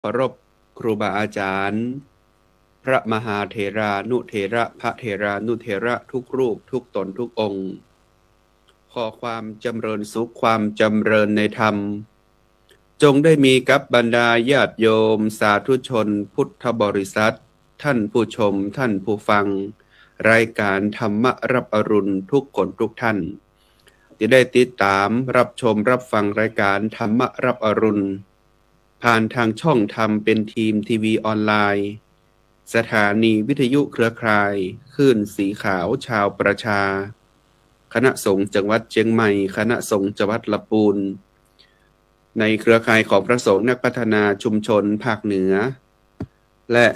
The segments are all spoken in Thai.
เคารพครูบาอาจารย์พระมหาเถรานุเถระพระเถรานุเถระทุกรูปทุกตนทุกองค์ขอความจำเริญสุขความจำเริญในธรรมจงได้มีกับบรรดาญาติโยมสาธุชนพุทธบริษัทท่านผู้ชมท่านผู้ฟังรายการธรรมรับอรุณทุกคนทุกท่านที่ได้ติดตามรับชมรับฟังรายการธรรมรับอรุณผ่านทางช่องธรรมเป็นทีมทีวีออนไลน์สถานีวิทยุเครือข่ายคลื่นสีขาวชาวประชาคณะสงฆ์จังหวัดเชียงใหม่คณะสงฆ์จังหวัดลำพูนในเครือข่ายของพระสงฆ์นักพัฒนาชุมชนภาคเหนือและ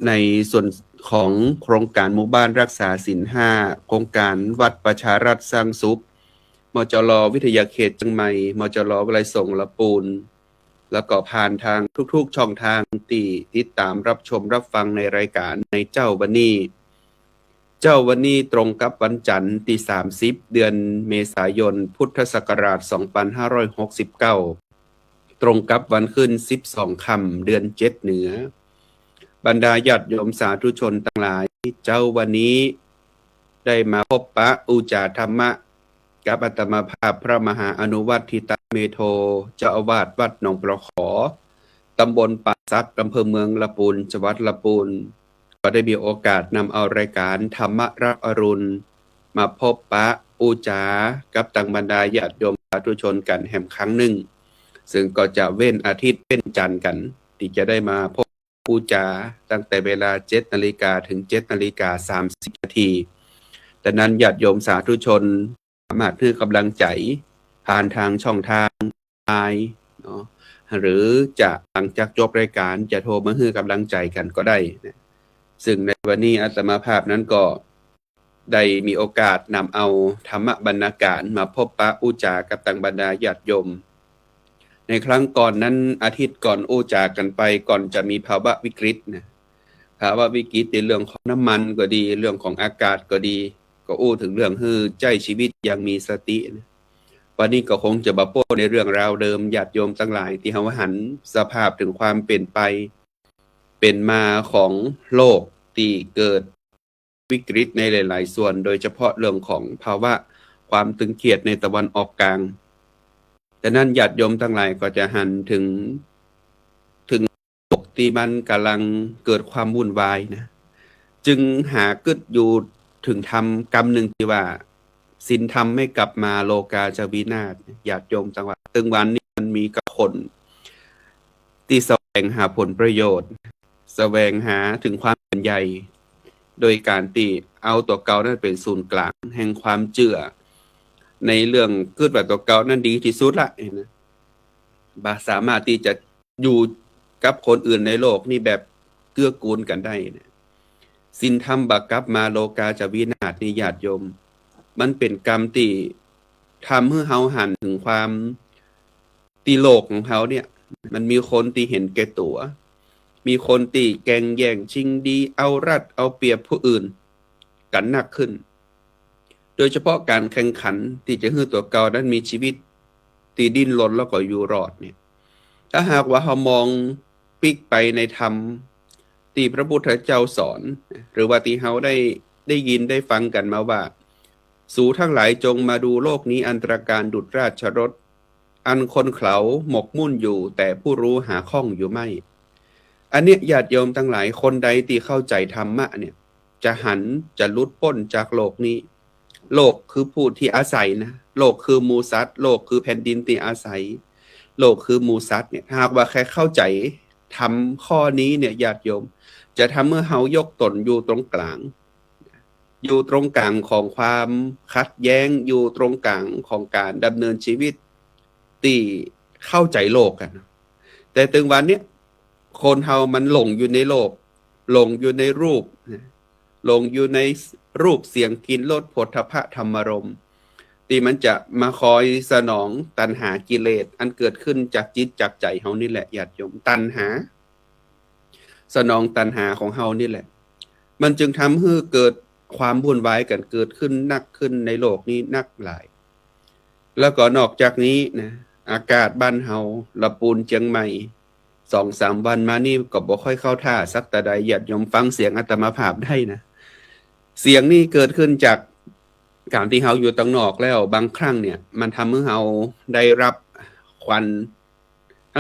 ในส่วนของโครงการหมู่บ้านรักษาศีล5โครงการวัดประชารัฐสร้างสุขมจรวิทยาเขตเชียงใหม่มจรวิไลสงฆ์ลำพูนแล้วก็ผ่านทางทุกๆช่องทางที่ติดตามรับชมรับฟังในรายการในเจ้าวันนี้ตรงกับวันจันทร์ที่30เดือนเมษายนพุทธศักราช2569ตรงกับวันขึ้น12ค่ำเดือน7เหนือบรรดาญาติโยมสาธุชนทั้งหลายเจ้าวันนี้ได้มาพบปะอุจาธรรมะกับอาตมาภาพพระมหาอนุวัตทิตเมโทเจ้าอาวาสวัดหนองปลอขอตำบลป่าซักอำเภอเมืองลำพูนจังหวัดลำพูนก็ได้มีโอกาสนำเอารายการธรรมรับอรุณมาพบปะอุจากับต่างบรรดาญาติโยมสาธุชนกันแห่งครั้งหนึ่งซึ่งก็จะเว้นอาทิตย์เว้นจันทร์กันที่จะได้มาพบอุจาตั้งแต่เวลา 7 นาฬิกาถึง 7 นาฬิกา 30 นาทีแต่นั้นญาติโยมสาธุชนสามารถให้กำลังใจผ่านทางช่องทางไลน์เนาะหรือจะหลังจากจบรายการจะโทรมาให้กำลังใจกันก็ได้นะซึ่งในวันนี้อาตมาภาพนั้นก็ได้มีโอกาสนำเอาธรรมบรรณาการมาพบปะอุจากับต่างบรรดาญาติโยมในครั้งก่อนนั้นอาทิตย์ก่อนอุจากันไปก่อนจะมีภาวะวิกฤตนะภาวะวิกฤตในเรื่องของน้ำมันก็ดีเรื่องของอากาศก็ดีก็อู้ถึงเรื่องใจชีวิตอย่างมีสตินะวันนี้ก็คงจะมาโป้ในเรื่องราวเดิมญาติโยมทั้งหลายที่เขาหันสภาพถึงความเป็นไปเป็นมาของโลกที่เกิดวิกฤตในหลายๆส่วนโดยเฉพาะเรื่องของภาวะความตึงเครียดในตะวันออกกลางแต่นั้นญาติโยมทั้งหลายก็จะหันถึงโลกที่มันกำลังเกิดความวุ่นวายนะจึงหากึศอยู่ถึงธรรมกรรมหนึ่งที่ว่าศีลธรรมไม่กลับมาโลกาจะวินาศญาติโยมจังหวัดตึงวันนี้มันมีกับคนที่แสวงหาผลประโยชน์แสวงหาถึงความเป็นใหญ่โดยการที่เอาตัวเก่านั้นเป็นศูนย์กลางแห่งความเชื่อในเรื่องคิดว่าตัวเก่านั้นดีที่สุดละนะบ่สามารถที่จะอยู่กับคนอื่นในโลกนี่แบบเกื้อกูลกันได้นะศีลธรรมบักกลับมาโลกาจะวินาศนี่ญาติโยมมันเป็นกรรมที่ทำให้เฮาหันถึงความตีโลกของเขาเนี่ยมันมีคนที่เห็นแก่ตัวมีคนที่แก่งแย่งชิงดีเอารัดเอาเปรียบผู้อื่นกันหนักขึ้นโดยเฉพาะการแข่งขันที่จะให้ตัวเก่านั้นมีชีวิตที่ดิ้นรนแล้วก็อยู่รอดเนี่ยถ้าหากว่าเรามองปิกไปในธรรมที่พระพุทธเจ้าสอนหรือว่าที่เราได้ยินได้ฟังกันมาว่าสู่ทั้งหลายจงมาดูโลกนี้อันตรการดุจราชรถอันคนเขาหมกมุ่นอยู่แต่ผู้รู้หาข้องอยู่ไม่อันเนี้ยญาติโยมทั้งหลายคนใดที่เข้าใจธรรมะเนี่ยจะหันจะหลุดพ้นจากโลกนี้โลกคือผู้ที่อาศัยนะโลกคือหมู่สัตว์โลกคือแผ่นดินที่อาศัยโลกคือหมู่สัตว์เนี่ยหากว่าแค่เข้าใจทำข้อนี้เนี่ยญาติโยมจะทำเมื่อเฮายกตนอยู่ตรงกลางอยู่ตรงกลางของความขัดแย้งอยู่ตรงกลางของการดำเนินชีวิตที่เข้าใจโลกกันแต่ถึงวันนี้คนเฮามันหลงอยู่ในโลกหลงอยู่ในรูปหลงอยู่ในรูปเสียงกลิ่นรสโผฏฐัพพะธรรมารมณ์ที่มันจะมาคอยสนองตัณหากิเลสอันเกิดขึ้นจากจิตจากใจเฮานี่แหละญาติโยมตัณหาสนองตัณหาของเฮานี่แหละมันจึงทำให้เกิดความวุ่นวายกันเกิดขึ้นนักขึ้นในโลกนี้นักหลายแล้วก็นอกจากนี้นะอากาศบ้านเฮาลำพูนเชียงใหม่ 2-3 วันมานี่ก็บ่ค่อยเข้าท่าสักแต่ใดญาติโยมฟังเสียงอาตมาภาพได้นะเสียงนี่เกิดขึ้นจากการที่เฮาอยู่ตังนอกแล้วบางครั้งเนี่ยมันทำให้เฮาได้รับควัน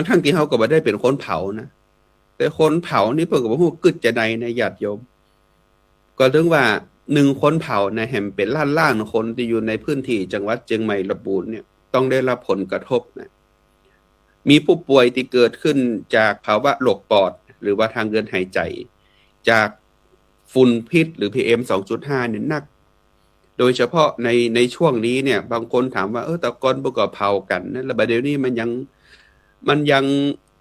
ทั้งที่เฮาก็บ่ได้เป็นคนเผานะแต่คนเผานี่เพิ่นก็บ่ฮู้กึดจะใดนะญาติโยมก็ถึงว่า1คนเผานะแห่งเป็นล้านๆคนที่อยู่ในพื้นที่จังหวัดเชียงใหม่ลำพูนเนี่ยต้องได้รับผลกระทบนะมีผู้ป่วยที่เกิดขึ้นจากภาวะโรคปอดหรือว่าทางเดินหายใจจากฝุ่นพิษหรือ PM 2.5 เนี่ยหนักโดยเฉพาะในช่วงนี้เนี่ยบางคนถามว่าแต่ก่อนบ่ก็เผากันนะแล้วบัดเดี๋ยวนี้มันยัง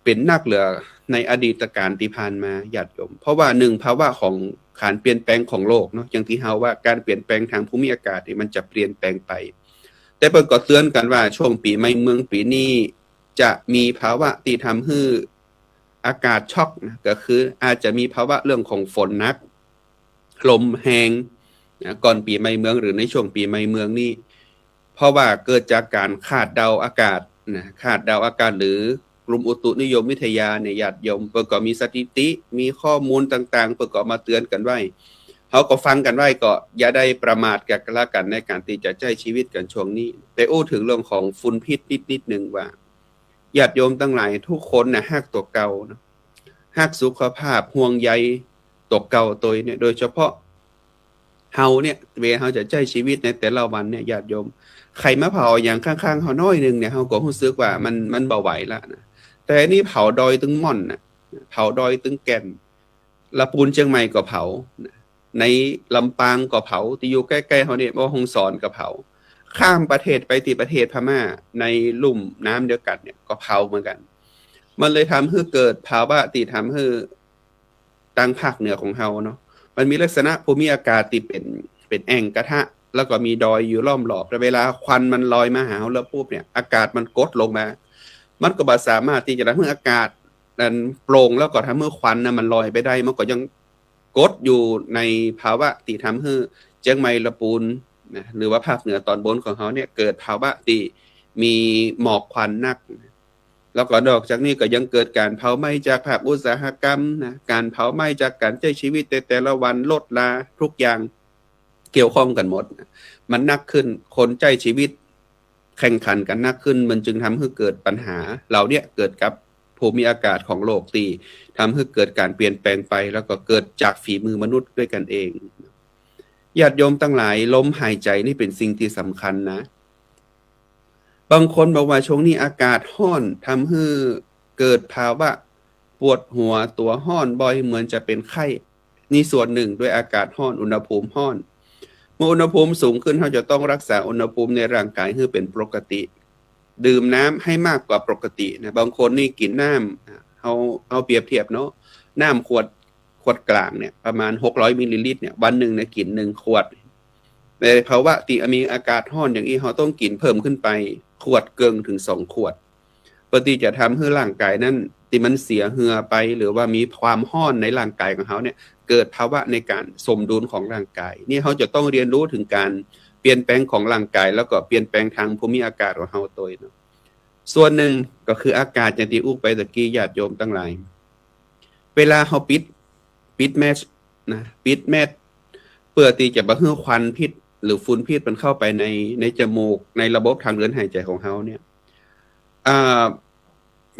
เป็นหนักเหลือในอดีตการที่ผ่านมาญาติโยมเพราะว่า1ภาวะของการเปลี่ยนแปลงของโลกเนาะอย่างที่เฮาว่าการเปลี่ยนแปลงทางภูมิอากาศนี่มันจะเปลี่ยนแปลงไปแต่เพิ่นก็เตือนกันว่าช่วงปีใหม่เมืองปีนี้จะมีภาวะที่ทำให้อากาศช็อกนะก็คืออาจจะมีภาวะเรื่องของฝนหนักลมแรงนะก่อนปีใหม่เมืองหรือในช่วงปีใหม่เมืองนี่เพราะว่าเกิดจากการคาดเดาอากาศนะคาดเดาอากาศหรือกรมอุตุนิยมวิทยาเนี่ยญาติโยมเพิ่นก็มีสถิติมีข้อมูลต่างๆเพิ่นก็มาเตือนกันไว้เฮาก็ฟังกันไว้ก็อย่าได้ประมาทกันละกันในการที่จะใช้ชีวิตกันช่วงนี้แต่ถึงเรื่องของฝุ่นพิษนิดนึงว่าญาติโยมทั้งหลายทุกคนน่ะฮักตัวเก่าเนาะฮักสุขภาพห่วงใยตัวเก่าตัวเนี่ยโดยเฉพาะเฮาเนี่ยเวลาเฮาจะใช้ชีวิตในแต่ละวันเนี่ยญาติโยมใครมาเผาอย่างข้างๆเฮาน้อยนึงเนี่ยเฮาก็รู้สึกว่ามันบ่ไหวแล้วนะแต่อันนี้เผาดอยตึงม่อนน่ะเผาดอยตึงแก่นลำพูนเชียงใหม่ก็เผาในลำปางก็เผาที่อยู่ใกล้ๆเฮาเนี่ยแม่ฮ่องสอนก็เผาข้ามประเทศไปที่ประเทศพม่าในลุ่มน้ำเดียวกันเนี่ยก็เผาเหมือนกันมันเลยทำให้เกิดภาวะที่ทำให้ทางภาคเหนือของเฮาเนาะมันมีลักษณะภูมิอากาศที่เป็นแอ่งกระทะแล้วก็มีดอยอยู่ล้อมรอบแต่เวลาควันมันลอยมาหาเฮาแล้วปุ๊บเนี่ยอากาศมันกดลงมามันก็บ่สามารถที่จะทำให้อากาศนั้นโปร่งแล้วก็ทำให้ควันน่ะมันลอยไปได้มันก็ยังกดอยู่ในภาวะที่ทำให้เชียงใหม่ลำพูนนะหรือว่าภาคเหนือตอนบนของเฮาเนี่ยเกิดภาวะที่มีหมอกควันหนักแล้วก็นอกจากนี้ก็ยังเกิดการเผาไหม้จากภาคอุตสาหกรรมนะการเผาไหม้จากการใช้ชีวิตแต่ละวันลดลาทุกอย่างเกี่ยวข้องกันหมดมันหนักขึ้นคนใช้ชีวิตแข่งขันกันหนักขึ้นมันจึงทำให้เกิดปัญหาเหล่านี้เกิดกับภูมิอากาศของโลกที่ทำให้เกิดการเปลี่ยนแปลงไปแล้วก็เกิดจากฝีมือมนุษย์ด้วยกันเองญาติโยมทั้งหลายลมหายใจนี่เป็นสิ่งที่สำคัญนะบางคนบอกว่าช่วงนี้อากาศร้อนทำให้เกิดภาวะปวดหัวตัวร้อนบ่อยเหมือนจะเป็นไข้นี่ส่วนหนึ่งด้วยอากาศร้อนอุณหภูมิร้อนเมื่ออุณหภูมิสูงขึ้นเราจะต้องรักษาอุณหภูมิในร่างกายให้เป็นปกติดื่มน้ำให้มากกว่าปกตินะบางคนนี่กินน้ำเอาเปรียบเทียบเนาะน้ำขวดกลางเนี่ยประมาณ600มิลลิลิตรเนี่ยวันหนึ่งเนี่ยกิน1ขวดในภาวะที่มีอากาศร้อนอย่างนี้เราต้องกินเพิ่มขึ้นไปขวดเกินถึง2ขวดเพื่อที่จะทำให้ร่างกายนั้นที่มันเสียเหงื่อไปหรือว่ามีความร้อนในร่างกายของเขาเนี่ยเกิดภาวะในการสมดุลของร่างกายนี่เขาจะต้องเรียนรู้ถึงการเปลี่ยนแปลงของร่างกายแล้วก็เปลี่ยนแปลงทางภูมิอากาศของเขาตัวเนาะส่วนหนึ่งก็คืออากาศอย่างที่อุ๊กไปตะกี้ญาติโยมทั้งหลายเวลาเขาปิดแมสนะปิดแมสเพื่อที่จะบ่ให้ควันพิษหรือฝุ่นพิษมันเข้าไปในจมูกในระบบทางเดินหายใจของเขาเนี่ย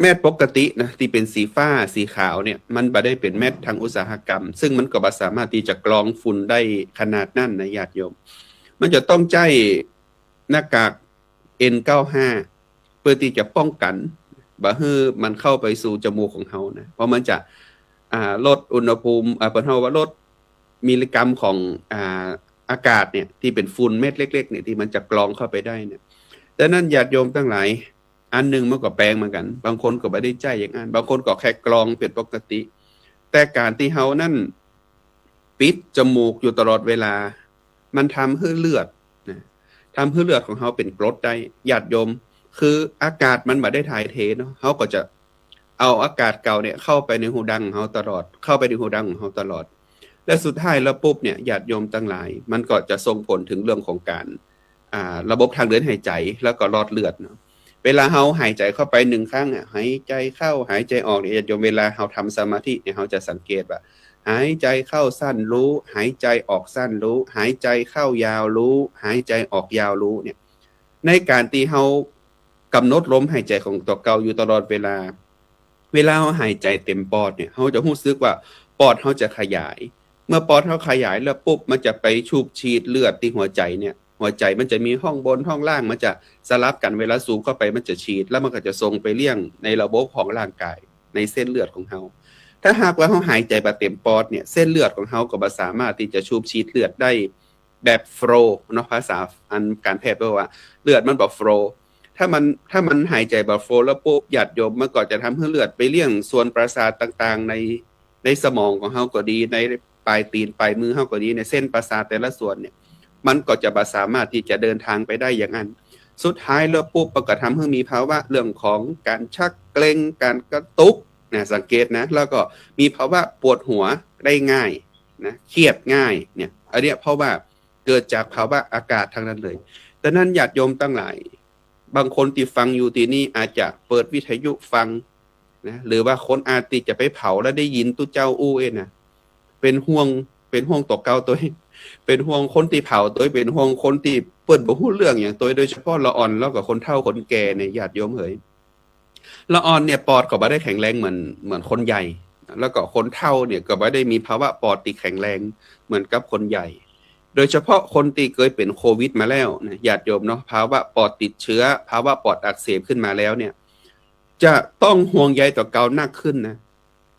แมสปกตินะที่เป็นสีฟ้าสีขาวเนี่ยมันบ่ได้เป็นแมสทางอุตสาหกรรมซึ่งมันก็บ่สามารถที่จะกรองฝุ่นได้ขนาดนั้นนะญาติโยมมันจะต้องใช้หน้ากาก N95 เพื่อที่จะป้องกันบ่ให้มันเข้าไปสู่จมูกของเขานะเพราะมันจะลดอุณหภูมิเพิ่นเฮาว่าลดมิลลิกรัมของอากาศเนี่ยที่เป็นฝุ่นเม็ดเล็กๆเนี่ยที่มันจะกรองเข้าไปได้เนี่ยดังนั้นญาติโยมทั้งหลายอันนึงมันก็แปลงเหมือนกันบางคนก็บ่ได้ใจอย่างนั้นบางคนก็แค่กรองเป็นปกติแต่การที่เฮานั่นปิดจมูกอยู่ตลอดเวลามันทำให้เลือดนะทำให้เลือดของเฮาเป็นกรดได้ญาติโยมคืออากาศมันบ่ได้ถ่ายเทเนาะเฮาก็จะเอาอากาศเก่าเนี่ยเข้าไปในหูดังของเฮาตลอดเข้าไปในหูดังของเฮาตลอดและสุดท้ายแล้วปุ๊บเนี่ยญาติโยมทั้งหลายมันก็จะส่งผลถึงเรื่องของการระบบทางเดินหายใจแล้วก็หลอดเลือดเนาะ เวลาเฮาหายใจเข้าไป1ครั้งหายใจเข้าหายใจออกเนี่ยญาติโยมเวลาเฮาทำสมาธิเนี่ยเฮาจะสังเกตว่าหายใจเข้าสั้นรู้หายใจออกสั้นรู้หายใจเข้ายาวรู้หายใจออกยาวรู้เนี่ยในการที่เฮากำหนดลมหายใจของตัวเก่าอยู่ตลอดเวลาเฮาหายใจเต็มปอดเนี่ยเฮาจะรู้สึกว่าปอดเฮาจะขยายเมื่อปอดเฮาขยายแล้วปุ๊บมันจะไปชูบฉีดเลือดที่หัวใจเนี่ยหัวใจมันจะมีห้องบนห้องล่างมันจะสลับกันเวลาสูบเข้าไปมันจะฉีดแล้วมันก็จะส่งไปเลี้ยงในระบบของร่างกายในเส้นเลือดของเฮาถ้าหากว่าเฮาหายใจบ่เต็มปอดเนี่ยเส้นเลือดของเฮาก็บ่สามารถที่จะชูบฉีดเลือดได้แบบโฟลว์เนาะภาษาอันการแพทย์แปลว่าเลือดมันบ่โฟลว์ถ้ามันหายใจบ่โฟลว์แล้วปุ๊บญาติโยมมันก็จะทำให้เลือดไปเลี้ยงส่วนประสาทต่างๆในสมองของเฮาก็ดีในปลายตีนปลายมือเฮาก็ดีในเส้นประสาทแต่ละส่วนเนี่ยมันก็จะบ่สามารถที่จะเดินทางไปได้อย่างนั้นสุดท้ายแล้วปุ๊บมันก็ทำให้มีภาวะเรื่องของการชักเกร็งการกระตุกนะสังเกตนะแล้วก็มีภาวะปวดหัวได้ง่ายนะเครียดง่ายเนี่ยอันเนี้ยเพราะว่าเกิดจากภาวะอากาศทั้งนั้นเลยดังนั้นญาติโยมทั้งหลายบางคนที่ฟังอยู่ที่นี่อาจจะเปิดวิทยุฟังนะหรือว่าคนอาจติจะไปเผาแล้วได้ยินตู้เจ้าอู้เองนะเป็นห่วงตกเก่าตัวเป็นห่วงคนที่เผาตัวเป็นห่วงคนที่เปิดบ่ฮู้เรื่องอย่างตัวโดยเฉพาะละอ่อนแล้วก็คนเฒ่าคนแก่เนี่ยญาติโยมเอ๋ยละอ่อนเนี่ยปอดก็บ่ได้แข็งแรงเหมือนคนใหญ่แล้วก็คนเฒ่าเนี่ยก็บ่ได้มีภาวะปอดที่แข็งแรงเหมือนกับคนใหญ่โดยเฉพาะคนที่เคยเป็นโควิดมาแล้วนะญาติโยมเนาะภาวะปอดติดเชื้อภาวะปอดอักเสบขึ้นมาแล้วเนี่ยจะต้องห่วงใยต่อเก่านักขึ้นนะ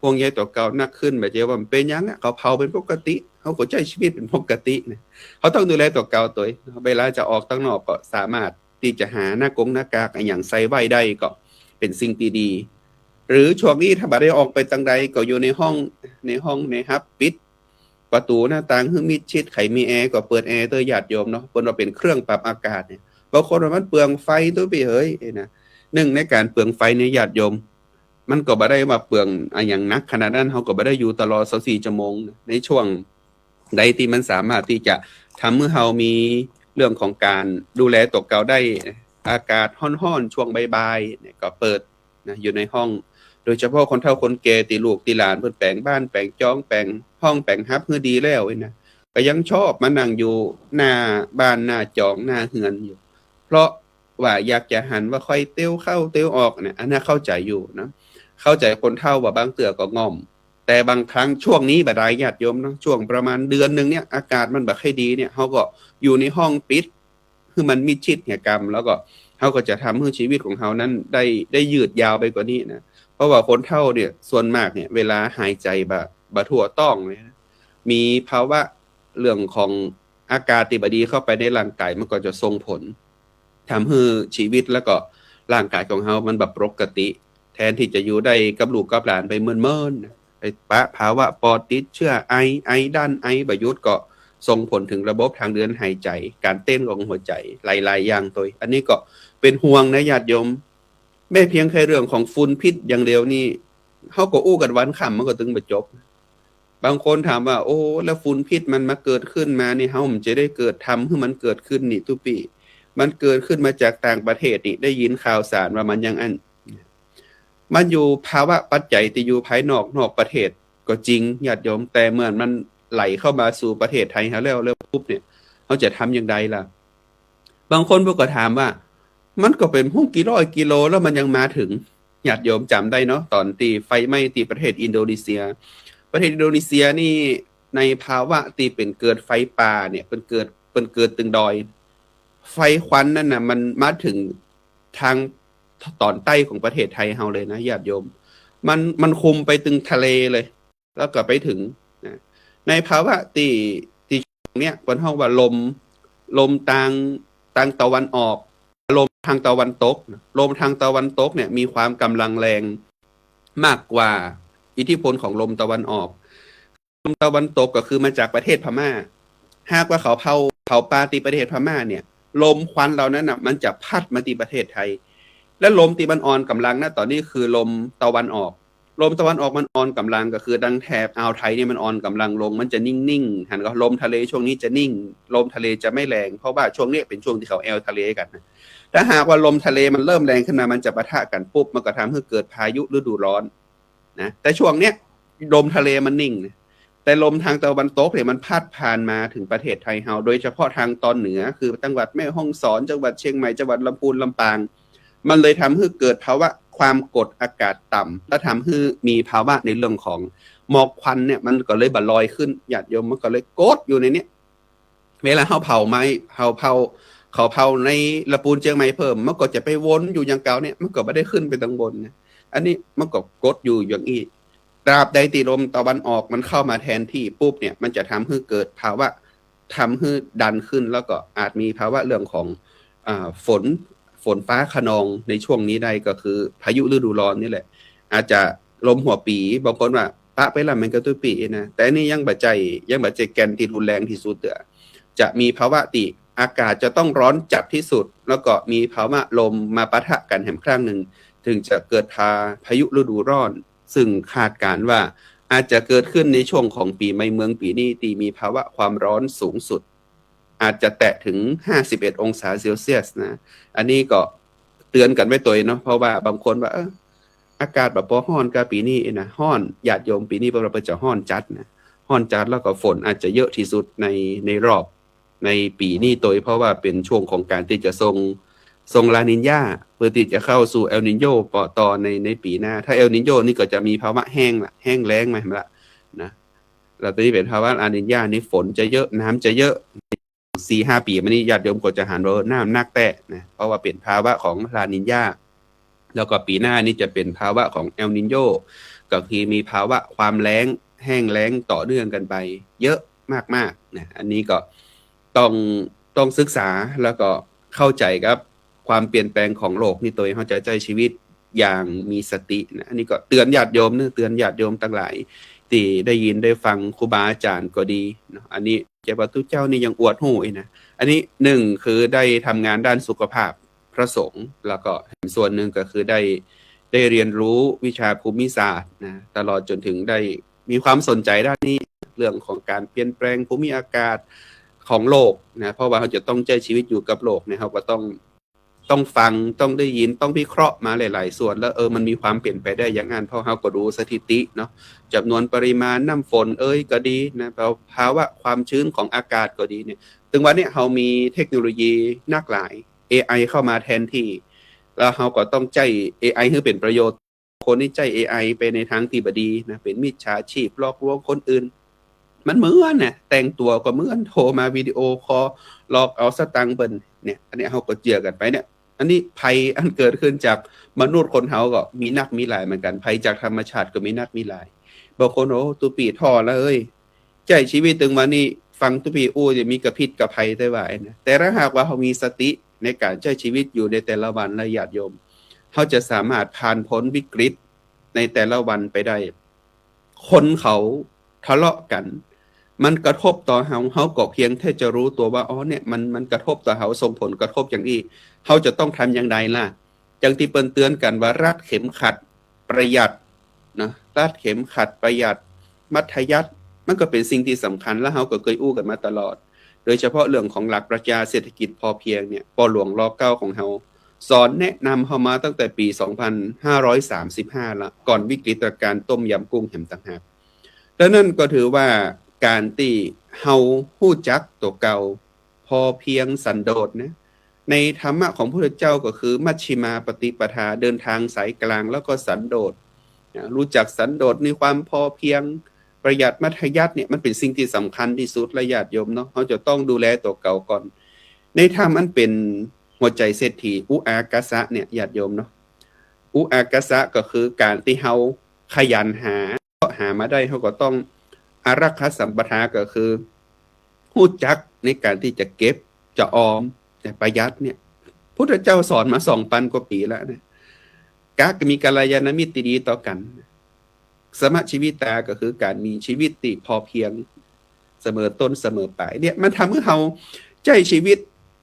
ห่วงใยต่อเก่านักขึ้นแบบว่ามันเป็นหยังอ่ะเขาเผาเป็นปกติเขาก็ใช้ชีวิตเป็นปกตินะเขาต้องดูแลต่อเก่าตัวเวลาจะออกตั้งนอกก็สามารถที่จะหาหน้ากากอย่างใส่ไว้ได้ก็เป็นสิ่งที่ดีหรือช่วงนี้ถ้าบ่ได้ออกไปทางใดก็อยู่ในห้องนะครับปิดประตูหน้าต่างให้มิดชิดใครมีแอร์ก็เปิดแอร์เตอญาติโยมเนาะเพิ่นว่าเป็นเครื่องปรับอากาศเนี่ยบางคนว่ามันเปลืองไฟตัวพี่เฮ้ยนะในการเปลืองไฟเนี่ยญาติโยมมันก็บ่ได้ว่าเปลืองอย่างนักขนาดนั้นเฮาก็บ่ได้อยู่ตลอด24ชั่วโมงในช่วงใดที่มันสามารถที่จะทำให้เฮามีเรื่องของการดูแลตัวเก่าได้อากาศร้อนๆช่วงบ่ายๆเนี่ยก็เปิดนะอยู่ในห้องโดยเฉพาะคนเฒ่าคนแก่ที่ลูกที่หลานเพิ่นแปลงบ้านแปลงจองแปลงห้องแปลงฮับคือดีแล้วนะก็ยังชอบมานั่งอยู่หน้าบ้านหน้าจองหน้าเฮือนอยู่เพราะว่าอยากจะหันว่าค่อยเตี้ยวเข้าเตี้ยวออกเนี่ยอันนั้นเข้าใจอยู่นะเข้าใจคนเฒ่าว่าบางเตือก็ง่อมแต่บางครั้งช่วงนี้บ่ได้ญาติโยมเนาะช่วงประมาณเดือนนึงเนี่ยอากาศมันบ่ค่อยดีเนี่ยเฮาก็อยู่ในห้องปิดคือมันมิดชิดเนี่ยกรรมแล้วก็เฮาก็จะทำให้ชีวิตของเฮานั้นได้ยืดยาวไปกว่านี้นะเพราะว่าคนเฒ่าเนี่ยส่วนมากเนี่ยเวลาหายใจบ่ทั่วต้องเลยนะมีภาวะเรื่องของอากาศที่บ่ดีเข้าไปในร่างกายมันก็จะส่งผลทำให้ชีวิตแล้วก็ร่างกายของเฮามันแบบปกติแทนที่จะอยู่ได้กับลูกกับหลานไปเมินๆไปปะภาวะปอดติดเชื้อไอด้านไอบ่หยุดก็ส่งผลถึงระบบทางเดินหายใจการเต้นของหัวใจหลายๆอย่างตัวอันนี้ก็เป็นห่วงนะญาติโยมแม่เพียงแค่เรื่องของฝุ่นพิษอย่างเดียวนี่เฮาก็อู้กันวันค่ำมันก็ถึงบ่จบบางคนถามว่าโอ้แล้วฝุ่นพิษมันมาเกิดขึ้นมานี่เฮามันจะได้เกิดทำให้มันเกิดขึ้นนี่ตุปีมันเกิดขึ้นมาจากต่างประเทศนี่ได้ยินข่าวสารว่ามันยังอันมันอยู่ภาวะปัจจัยที่อยู่ภายนอกประเทศก็จริงญาติโยมแต่เมื่อมันไหลเข้ามาสู่ประเทศไทยเฮาแล้วปุ๊บเนี่ยเฮาจะทำอย่างไรล่ะบางคนก็ถามว่ามันก็เป็นกี่ร้อยกิโลแล้วมันยังมาถึงญาติโยมจำได้เนาะตอนที่ไฟไหม้ที่ประเทศอินโดนีเซียนี่ในภาวะที่เป็นเกิดไฟป่าเนี่ยเป็นเกิดตึงดอยไฟควันนั่นน่ะมันมาถึงทางตอนใต้ของประเทศไทยเฮาเลยนะญาติโยมมันคุมไปถึงทะเลเลยแล้วก็ไปถึงนะในภาวะที่เนี้ยเพิ่นเฮาว่าลมทางตะวันออกลมทางตะวันตกลมทางตะวันตกเนี่ยมีความกำลังแรงมากกว่าอิทธิพลของลมตะวันออกลมตะวันตกก็คือมาจากประเทศพม่าหากว่าเขาเผาป่าที่ประเทศพม่าเนี่ยลมควันเหล่านั้นน่ะมันจะพัดมาที่ประเทศไทยและลมที่มันอ่อนกำลังนะตอนนี้คือลมตะวันออกมันอ่อนกำลังก็คือดังแถบอ่าวไทยเนี่ยมันอ่อนกำลังลงมันจะนิ่งๆหันก็ลมทะเลช่วงนี้จะนิ่งลมทะเลจะไม่แรงเพราะว่าช่วงนี้เป็นช่วงที่เขาแอลทะเลกันนะ ถ้าหากว่าลมทะเลมันเริ่มแรงขึ้นมามันจะปะทะกันปุ๊บมันก็ทำให้เกิดพายุฤดูร้อนนะแต่ช่วงเนี้ยลมทะเลมันนิ่งนะแต่ลมทางตะวันตกเนี่ยมันพาดผ่านมาถึงประเทศไทยเฮาโดยเฉพาะทางตอนเหนือคือจังหวัดแม่ฮ่องสอนจังหวัดเชียงใหม่จังหวัดลำพูนลำปางมันเลยทำให้เกิดภาวะความกดอากาศต่ำและทำให้มีภาวะในเรื่องของหมอกควันเนี่ยมันก็เลยบัดลอยขึ้นญาติโยมมันก็เลยกดอยู่ในนี้เวลาเขาเผาไม้เขาเผาในละปูนเชียงใหม่เพิ่มมันก็จะไปวนอยู่อย่างเก่าเนี่ยมันก็ไม่ได้ขึ้นไปทางบนนะอันนี้มันก็กดอยู่อย่างนี้ตราบใดที่ลมตะวันออกมันเข้ามาแทนที่ปุ๊บเนี่ยมันจะทำให้เกิดภาวะทำให้ดันขึ้นแล้วก็อาจมีภาวะเรื่องของฝนฟ้าคะนองในช่วงนี้ได้ก็คือพายุฤดูร้อนนี่แหละอาจจะลมหัวปีบางคนว่าปะไปละมันก็ตุปีนะแต่นี่ยังบัดใจแกนที่รุนแรงที่สุดจะมีภาวะติอากาศจะต้องร้อนจัดที่สุดแล้วก็มีภาวะลมมาปะทะกันแห่งครั้งหนึ่งถึงจะเกิดพายุฤดูร้อนซึ่งคาดการณ์ว่าอาจจะเกิดขึ้นในช่วงของปีใหม่เมืองปีนี้ที่มีภาวะความร้อนสูงสุดอาจจะแตะถึง51องศาเซลเซียสนะอันนี้ก็เตือนกันไว้ตัวเนาะเพราะว่าบางคนว่าอากาศแบบพอฮ้อนกับปีนี้นะฮ้อนญาติโยมปีนี้เราจะฮ้อนจัดนะฮ้อนจัดแล้วก็ฝนอาจจะเยอะที่สุดในรอบในปีนี้โดยเพราะว่าเป็นช่วงของการที่จะทรงลานิญญาเพื่อที่จะเข้าสู่เอลนิโญต่อในปีหน้าถ้าเอลนิโญนี่ก็จะมีภาวะแห้งแล้งมาละนะเราตอนนี้เป็นภาวะลานิญญานี่ฝนจะเยอะน้ำจะเยอะ4-5 ปีมานี้ญาติโยมก็จะหันว่าน้ำนักแตะนะเพราะว่าเป็นภาวะของลานิญญาแล้วก็ปีหน้านี่จะเป็นภาวะของเอลนิโญก็คือมีภาวะความแล้งแห้งแล้งต่อเนื่องกันไปเยอะมากๆนะอันนี้ก็ต้องศึกษาแล้วก็เข้าใจครับความเปลี่ยนแปลงของโลกนี่ตัวเข้าใจชีวิตอย่างมีสตินะอันนี้ก็เตือนญาติโยมเตือนญาติโยมทั้งหลายที่ได้ยินได้ฟังครูบาอาจารย์ก็ดีนะอันนี้เจ้าพระทุเจ้านี่ยังอวดหูอีกนะอันนี้1คือได้ทำงานด้านสุขภาพพระสงฆ์แล้วก็ส่วนหนึ่งก็คือได้เรียนรู้วิชาภูมิศาสตร์นะตลอดจนถึงได้มีความสนใจด้านนี้เรื่องของการเปลี่ยนแปลงภูมิอากาศของโลกนะเพราะว่าเขาจะต้องใช้ชีวิตอยู่กับโลกเนี่ยเขาก็ต้องฟังต้องได้ยินต้องวิเคราะห์มาหลายๆส่วนแล้วมันมีความเปลี่ยนไปได้อย่างนั้นเพราะเขาก็ดูสถิติเนาะจำนวนปริมาณน้ำฝนก็ดีนะภาวะความชื้นของอากาศก็ดีเนี่ยถึงวันนี้เขามีเทคโนโลยีนักหลาย AI เข้ามาแทนที่แล้วเขาก็ต้องใช้ AI ให้เป็นประโยชน์คนที่ใช้ AI ไปในทางที่บ่ดีนะเป็นมิจฉาชีพหลอกลวงคนอื่นมันเหมือนเนี่ยแต่งตัวก็เหมือนโทรมาวิดีโอคอลหลอกเอาสตังค์เปิ้นเนี่ยอันนี้เขาก็เจือกันไปเนี่ยอันนี้ภัยอันเกิดขึ้นจากมนุษย์คนเฮาก็มีนักมีหลายเหมือนกันภัยจากธรรมชาติก็มีนักมีหลายบางคนตุปีท่อแล้วใจชีวิตตึงวันนี้ฟังตุปีจะมีกระพิษกระภัยได้ว่านะแต่ถ้าหากว่าเขามีสติในการใช้ชีวิตอยู่ในแต่ละวันและญาติโยมเขาจะสามารถผ่านพ้นวิกฤตในแต่ละวันไปได้คนเขาทะเลาะกันมันกระทบต่อเขาก็เพียงแค่จะรู้ตัวว่าเนี่ยมันกระทบต่อเขาส่งผลกระทบอย่างนี้เขาจะต้องทำอย่างไรล่ะอย่างที่เปิ้นเตือนกันว่ารัดเข็มขัดประหยัดนะรัดเข็มขัดประหยัดมัธยัสถ์มันก็เป็นสิ่งที่สำคัญและเขาก็เคยอู้กันมาตลอดโดยเฉพาะเรื่องของหลักปรัชญาเศรษฐกิจพอเพียงเนี่ยป.หลวงร.9ของเขาสอนแนะนำเข้ามาตั้งแต่ปี 2535 ละก่อนวิกฤตการณ์ต้มยำกุ้งแหมต่างหากดังนั้นก็ถือว่าการที่เฮาฮู้จักตัวเก่าพอเพียงสันโดษนะในธรรมะของพระพุทธเจ้าก็คือมัชฌิมาปฏิปทาเดินทางสายกลางแล้วก็สันโดษรู้จักสันโดษในความพอเพียงประหยัดมัธยัสถ์เนี่ยมันเป็นสิ่งที่สำคัญที่สุดและญาติโยมเนาะเขาจะต้องดูแลตัวเก่าก่อนในธรรมมันเป็นหัวใจเศรษฐีอุอากาสะเนี่ยญาติโยมเนาะอุอากาสะก็คือการที่เฮาขยันหามาได้เขาก็ต้องอารักขาสัมปทาก็คือฮู้จักในการที่จะเก็บจะออมแต่ประหยัดเนี่ยพุทธเจ้าสอนมา 2,000 กว่าปีแล้วนะมีกัลยาณมิตรดีต่อกันสมชีวิตาก็คือการมีชีวิตที่พอเพียงเสมอต้นเสมอปลายเนี่ยมันทำให้เราใช้ชีวิต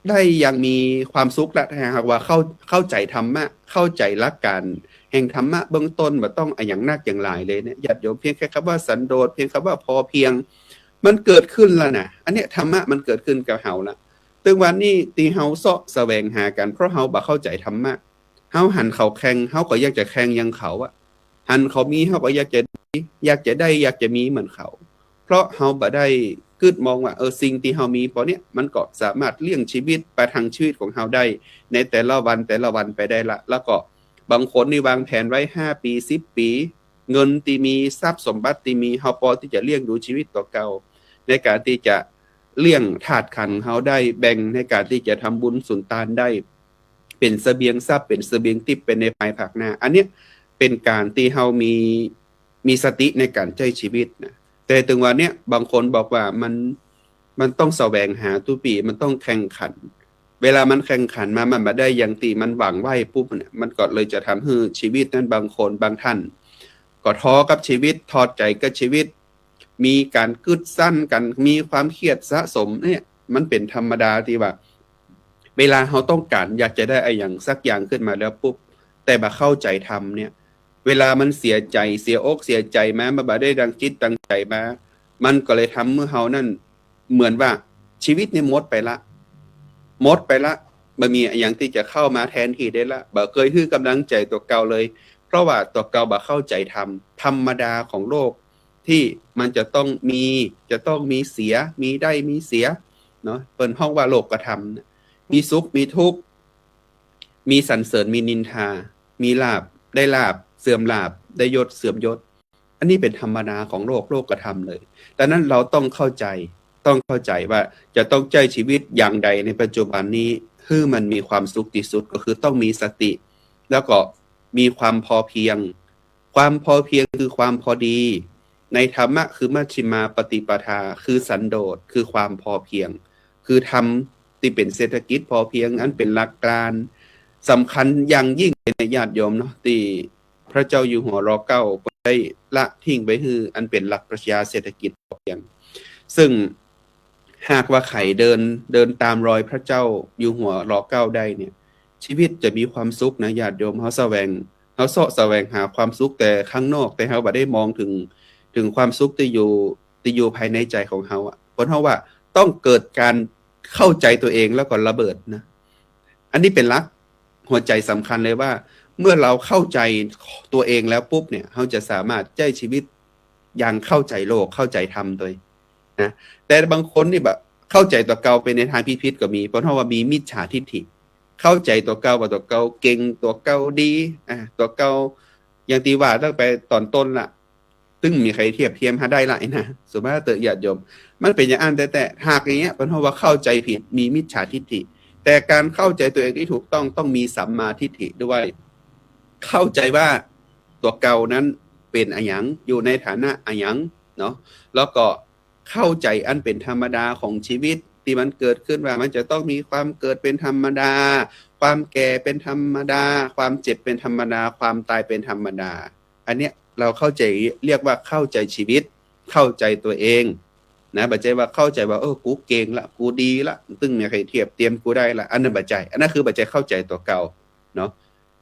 ได้อย่างมีความสุขและหากว่าเข้าใจธรรมะเข้าใจหลักการแห่งธรรมะเบื้องต้นบ่ต้องอย่างนักอย่างหลายเลยเนี่ยญาติโยมเพียงแค่คำว่าสันโดษเพียงคำว่าพอเพียงมันเกิดขึ้นแล้วนะอันเนี้ยธรรมะมันเกิดขึ้นกับเฮาละ ตึงวันนี้ตีเฮาเสาะแสวงหากันเพราะเฮาบ่เข้าใจธรรมะเฮาหันเขาแข่งเฮาก็อยากจะแข่งอย่างเขาอะหันเขามีเฮาก็อยากจะได้อยากจะมีเหมือนเขาเพราะเฮาบ่ได้กึดมองว่าสิ่งที่เฮามีพอเนี้ยมันก็สามารถเลี้ยงชีวิตประทังชีวิตของเฮาได้ในแต่ละวันไปได้ละแล้วก็บางคนนี่วางแผนไว้5ปี10ปีเงินที่มีทรัพย์สมบัติที่มีเฮาพอที่จะเลี้ยงดูชีวิตต่อเก่าในการที่จะเลี้ยงธาตุขันธ์เฮาได้แบ่งในการที่จะทำบุญสุนทานได้เป็นเสบียงทรัพย์เป็นเสบียงทิพย์เป็นในภายภาคหน้าอันเนี้ยเป็นการที่เฮามีสติในการใช้ชีวิตนะแต่ถึงวันเนี้ยบางคนบอกว่ามันต้องแสวงหาทุกปีมันต้องแข่งขันเวลามันแข่งขันมามันบ่ได้อย่างที่มันหวังไว้ปุ๊บเนี่ยมันก็เลยจะทำให้ชีวิตนั้นบางคนบางท่านก็ท้อกับชีวิตท้อใจกับชีวิตมีการกึดสั้นกันมีความเครียดสะสมเนี่ยมันเป็นธรรมดาที่ว่าเวลาเราต้องการอยากจะได้อะไรอย่างสักอย่างขึ้นมาแล้วปุ๊บแต่บ่เข้าใจทำเนี่ยเวลามันเสียใจเสียอกเสียใจมาบ่ได้ดังจิตดังใจมามันก็เลยทำเมื่อเฮานั่นเหมือนว่าชีวิตนี่หมดไปละบ่มีอย่างที่จะเข้ามาแทนที่ได้ละบ่เคยคือกำลังใจตัวเก่าเลยเพราะว่าตัวเก่าบ่เข้าใจธรรมดาของโลกที่มันจะต้องมีเสียมีได้มีเสียเนาะเปิ้นฮ้องว่าโลกธรรมมีสุขมีทุกข์มีสรรเสริญมีนินทามีลาภได้ลาภเสื่อมลาภได้ยศเสื่อมยศอันนี้เป็นธรรมดาของโลกธรรมเลยดังนั้นเราต้องเข้าใจว่าจะต้องใช้ชีวิตอย่างใดในปัจจุบันนี้คือมันมีความสุขที่สุดก็คือต้องมีสติแล้วก็มีความพอเพียงคือความพอดีในธรรมะคือมัชฌิมาปฏิปทาคือสันโดษคือความพอเพียงคือทำที่เป็นเศรษฐกิจพอเพียงอันเป็นหลักการสำคัญอย่างยิ่งในญาติโยมเนาะที่พระเจ้าอยู่หัวร.9ได้ละทิ้งไปคืออันเป็นหลักปรัชญาเศรษฐกิจพอเพียงซึ่งหากว่าใครเดินตามรอยพระเจ้าอยู่หัวร.9ได้เนี่ยชีวิตจะมีความสุขนะญาติโยมเฮาแสวงหาความสุขแต่ข้างนอกแต่เฮาบ่ได้มองถึงความสุขที่อยู่ภายในใจของเฮาอ่ะเพราะเฮาว่าต้องเกิดการเข้าใจตัวเองแล้วก็ระเบิดนะอันนี้เป็นหลักหัวใจสำคัญเลยว่าเมื่อเราเข้าใจตัวเองแล้วปุ๊บเนี่ยเฮาจะสามารถใช้ชีวิตอย่างเข้าใจโลกเข้าใจธรรมโดยนะแต่บางคนนี่แบบเข้าใจตัวเก่าไปในทางผิดๆก็มีเพราะว่ามีมิจฉาทิฏฐิเข้าใจตัวเก่าว่าตัวเก่าเก่งตัวเก่าดีตัวเก่าอย่างที่ว่าตั้งไปตอนต้นล่ะซึ่งมีใครเทียมหาได้หลายนะสุภาพเตญาติโยมมันเป็นอย่างอันแต่หากอย่างเงี้ยเพราะว่าเข้าใจผิดมีมิจฉาทิฏฐิแต่การเข้าใจตัวเองที่ถูกต้องมีสัมมาทิฏฐิด้วยเข้าใจว่าตัวเก่านั้นเป็นอะหยังอยู่ในฐานะอะหยังเนาะแล้วก็เข้าใจอันเป็นธรรมดาของชีวิตที่มันเกิดขึ้นว่ามันจะต้องมีความเกิดเป็นธรรมดาความแก่เป็นธรรมดาความเจ็บเป็นธรรมดาความตายเป็นธรรมดาอันเนี้ยเราเข้าใจเรียกว่าเข้าใจชีวิตเข้าใจตัวเองนะบ่ใช่ว่าเข้าใจว่ากูเก่งละกูดีละซึ่งมีใครเทียบเตรียมกูได้ละอันนั้นบ่ใช่อันนั้นคือบ่ใช่เข้าใจตัวเก่าเนาะ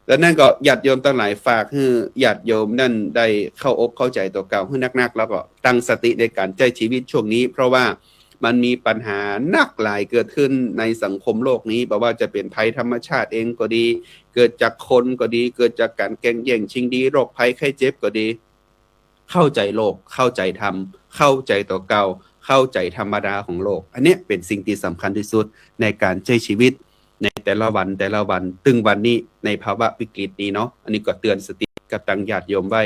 แล้วนั่นก็ญาติโยมทั้งหลายฝากให้ญาติโยมนั่นได้เข้าอกเข้าใจตัวเก่าให้นักๆแล้วก็ตั้งสติในการใช้ชีวิตช่วงนี้เพราะว่ามันมีปัญหาหนักหลายเกิดขึ้นในสังคมโลกนี้บ่ว่าจะเป็นภัยธรรมชาติเองก็ดีเกิดจากคนก็ดีเกิดจากการแข่งแย่งชิงดีโรคภัยไข้เจ็บก็ดีเข้าใจโลกเข้าใจธรรมเข้าใจตัวเก่าเข้าใจธรรมดาของโลกอันนี้เป็นสิ่งที่สำคัญที่สุดในการใช้ชีวิตในแต่ละวันตึงวันนี้ในภาวะวิกฤตนี้เนาะอันนี้ก็เตือนสติกับตังญาติโยมไว้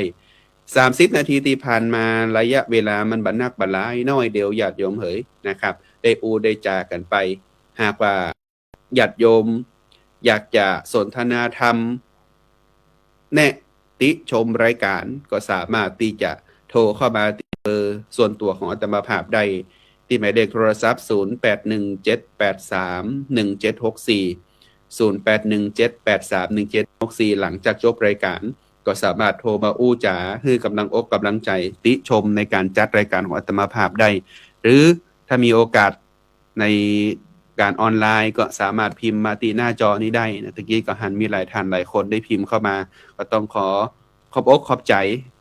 30นาทีที่ผ่านมาระยะเวลามันบัดนักบัดหลายน้อยเดียวญาติโยมเอ๋ยนะครับได้จากันไปหากว่าญาติโยมอยากจะสนทนาธรรมแนะติชมรายการก็สามารถที่จะโทรเข้ามาที่เบอร์ส่วนตัวของอาตมาภาพได้ที่หมายเลขโทรศัพท์0817831764 0817831764หลังจากจบรายการก็สามารถโทรมาอู้จ๋าให้กำลังอกกำลังใจติชมในการจัดรายการของอาตมาภาพได้หรือถ้ามีโอกาสในการออนไลน์ก็สามารถพิมพ์มาที่หน้าจอนี้ได้นะตะกี้ก็หันมีหลายท่านหลายคนได้พิมพ์เข้ามาก็ต้องขอบอกใจ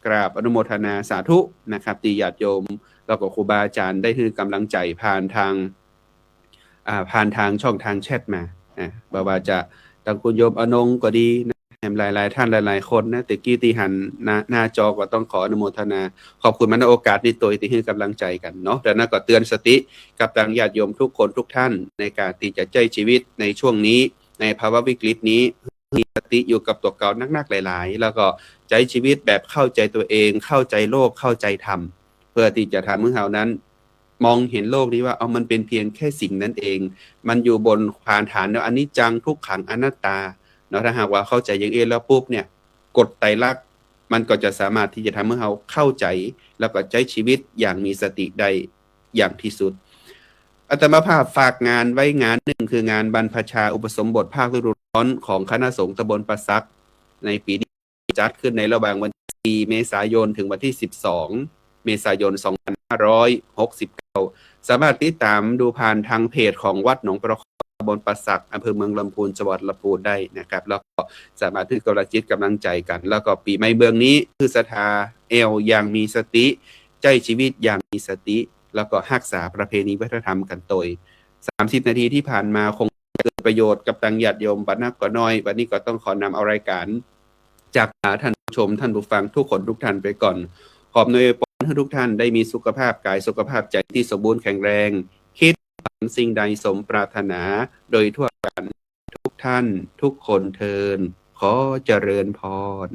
กราบอนุโมทนาสาธุนะครับที่ญาติโยมแล้วก็ครูบาอาจารย์ได้ให้กำลังใจผ่านทาง ผ่านทางช่องทางแชทมาบอกว่าจะทางคุณโยมอนงก็ดีนะหลายๆท่านหลายๆคนนะแต่กี้ที่หันหน้าจอก็ต้องขออนุโมทนาขอบคุณมาณโอกาสนี้ตัวที่ให้กำลังใจกันเนาะแต่นั้นก็เตือนสติกับทางญาติโยมทุกคนทุกท่านในการที่จะใช้ชีวิตในช่วงนี้ในภาวะวิกฤตนี้มีสติอยู่กับตัวเก่านักๆหลายๆแล้วก็ใช้ชีวิตแบบเข้าใจตัวเองเข้าใจโลกเข้าใจธรรมเพื่อที่จะทำให้เรานั้นมองเห็นโลกนี้ว่ามันเป็นเพียงแค่สิ่งนั้นเองมันอยู่บนพื้นฐานของอนิจจังทุกขังอนัตตาเนาะถ้าหากว่าเข้าใจอย่างนี้แล้วปุ๊บเนี่ยกฎไตรลักษณ์มันก็จะสามารถที่จะทำให้เราเข้าใจแล้วก็ใช้ชีวิตอย่างมีสติได้อย่างที่สุดอาตมาภาพฝากงานไว้งานหนึ่งคืองานบรรพชาอุปสมบทภาคฤดูร้อนของคณะสงฆ์ตำบลปะซักในปีนี้จัดขึ้นในระหว่างวันที่4 เมษายนถึงวันที่12 เมษายน 2569สามารถติดตามดูผ่านทางเพจของวัดหนองประคองตำบลปะซักอำเภอเมืองลำพูนจังหวัดลำพูนได้นะครับแล้วก็สามารถที่กำลังจิตกำลังใจกันแล้วก็ปีใหม่เมืองนี้คือศรัทธาเอลอย่างมีสติใจชีวิตอย่างมีสติแล้วก็รักษาประเพณีวัฒนธรรมกันโดย30 นาทีที่ผ่านมาคงเกิดประโยชน์กับตังญาติโยมบัดนักก็น้อยวันนี้ก็ต้องขอนำเอารายการจากท่านผู้ชมท่านผู้ฟังทุกคนทุกท่านไปก่อนขอบอวยพรให้ทุกท่านได้มีสุขภาพกายสุขภาพใจที่สมบูรณ์แข็งแรงคิดสิ่งใดสมปรารถนาโดยทั่วกันทุกท่านทุกคนเทินขอเจริญพร